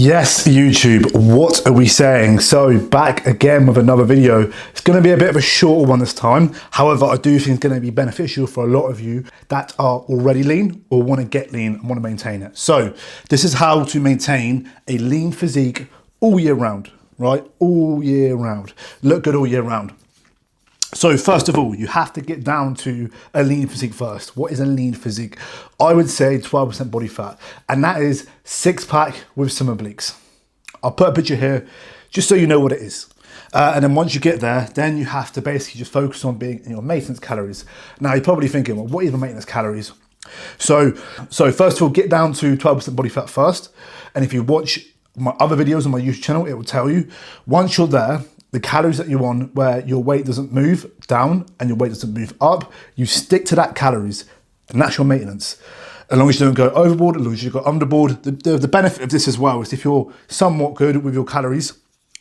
Yes, YouTube, what are we saying? So back again with another video. It's going to be a bit of a shorter one this time. However, I do think it's going to be beneficial for a lot of you that are already lean or want to get lean and want to maintain it. So this is how to maintain a lean physique all year round, right? All year round. Look good all year round. So first of all, you have to get down to a lean physique first. What is a lean physique? I would say 12% body fat, and that is six pack with some obliques. I'll put a picture here just so you know what it is. And then once you get there, then you have to basically just focus on being in your maintenance calories. Now you're probably thinking, well, what are the maintenance calories? So first of all, get down to 12% body fat first. And if you watch my other videos on my YouTube channel, it will tell you, once you're there, the calories that you're on where your weight doesn't move down and your weight doesn't move up, you stick to that calories, and that's your maintenance. As long as you don't go overboard, as long as you go underboard. The benefit of this as well is if you're somewhat good with your calories,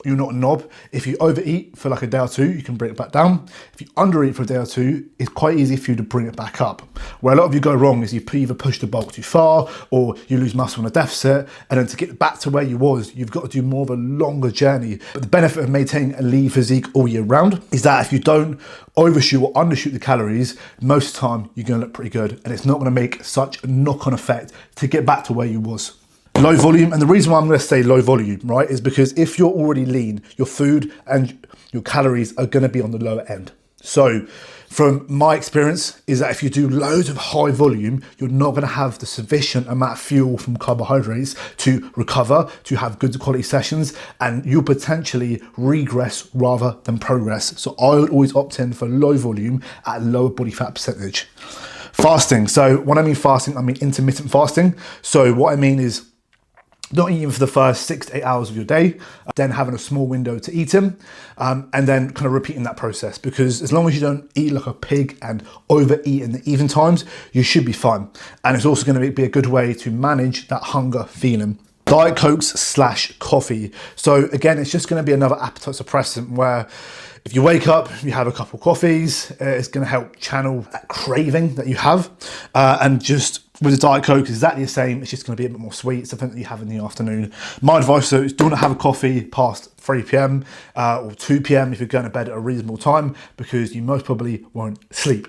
you're not a knob. If you overeat for like a day or two, you can bring it back down. If you undereat for a day or two, it's quite easy for you to bring it back up. Where a lot of you go wrong is you either push the bulk too far or you lose muscle in a deficit. And then to get back to where you was, you've got to do more of a longer journey. But the benefit of maintaining a lean physique all year round is that if you don't overshoot or undershoot the calories, most of the time you're gonna look pretty good. And it's not gonna make such a knock-on effect to get back to where you was. Low volume, and the reason why I'm going to say low volume, right, is because if you're already lean, your food and your calories are going to be on the lower end. So from my experience is that if you do loads of high volume, you're not going to have the sufficient amount of fuel from carbohydrates to recover, to have good quality sessions, and you'll potentially regress rather than progress. So I would always opt in for low volume at a lower body fat percentage. Fasting. So when I mean fasting, I mean intermittent fasting. So what I mean is not eating for the first 6 to 8 hours of your day, then having a small window to eat in, and then kind of repeating that process. Because as long as you don't eat like a pig and overeat in the evening times, you should be fine. And it's also going to be a good way to manage that hunger feeling. Diet Cokes / coffee. So again, it's just going to be another appetite suppressant where if you wake up, you have a couple of coffees, it's going to help channel that craving that you have. And just with the Diet Coke, it's exactly the same. It's just going to be a bit more sweet, something that you have in the afternoon. My advice though is do not have a coffee past 3 p.m. Or 2 p.m. if you're going to bed at a reasonable time, because you most probably won't sleep.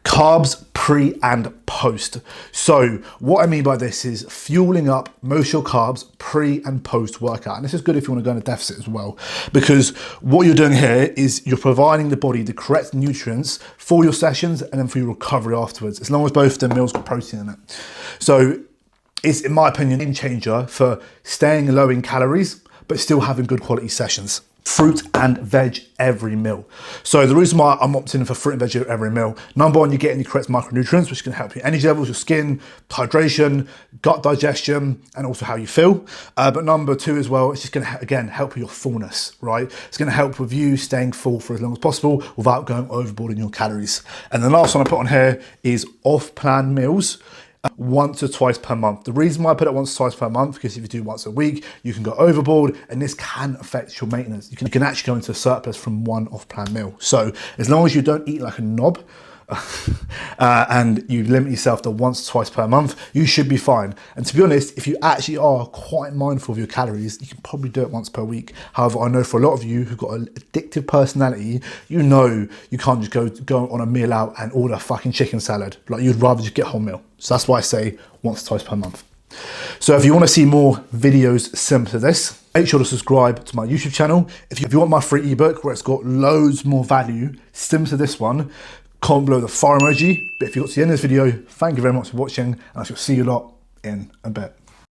Carbs pre and post. So what I mean by this is fueling up most of your carbs pre and post workout. And this is good if you want to go in a deficit as well, because what you're doing here is you're providing the body the correct nutrients for your sessions and then for your recovery afterwards, as long as both the meals got protein in it. So it's, in my opinion, a game changer for staying low in calories, but still having good quality sessions. Fruit and veg every meal. So the reason why I'm opting for fruit and veg every meal, number one, you're getting the correct micronutrients, which can help your energy levels, your skin, hydration, gut digestion, and also how you feel. But number two as well, it's just going to, again, help with your fullness, right? It's going to help with you staying full for as long as possible without going overboard in your calories. And the last one I put on here is off-plan meals. Once or twice per month. The reason why I put it once or twice per month, because if you do once a week, you can go overboard, and this can affect your maintenance. You can actually go into a surplus from one off-plan meal. So as long as you don't eat like a knob, and you limit yourself to once or twice per month, you should be fine. And to be honest, if you actually are quite mindful of your calories, you can probably do it once per week. However, I know for a lot of you who've got an addictive personality, you know you can't just go on a meal out and order fucking chicken salad. Like, you'd rather just get a whole meal. So that's why I say once or twice per month. So if you want to see more videos similar to this, make sure to subscribe to my YouTube channel. If you want my free ebook where it's got loads more value similar to this one, comment below the fire emoji. But if you got to the end of this video, thank you very much for watching, and I shall see you lot in a bit.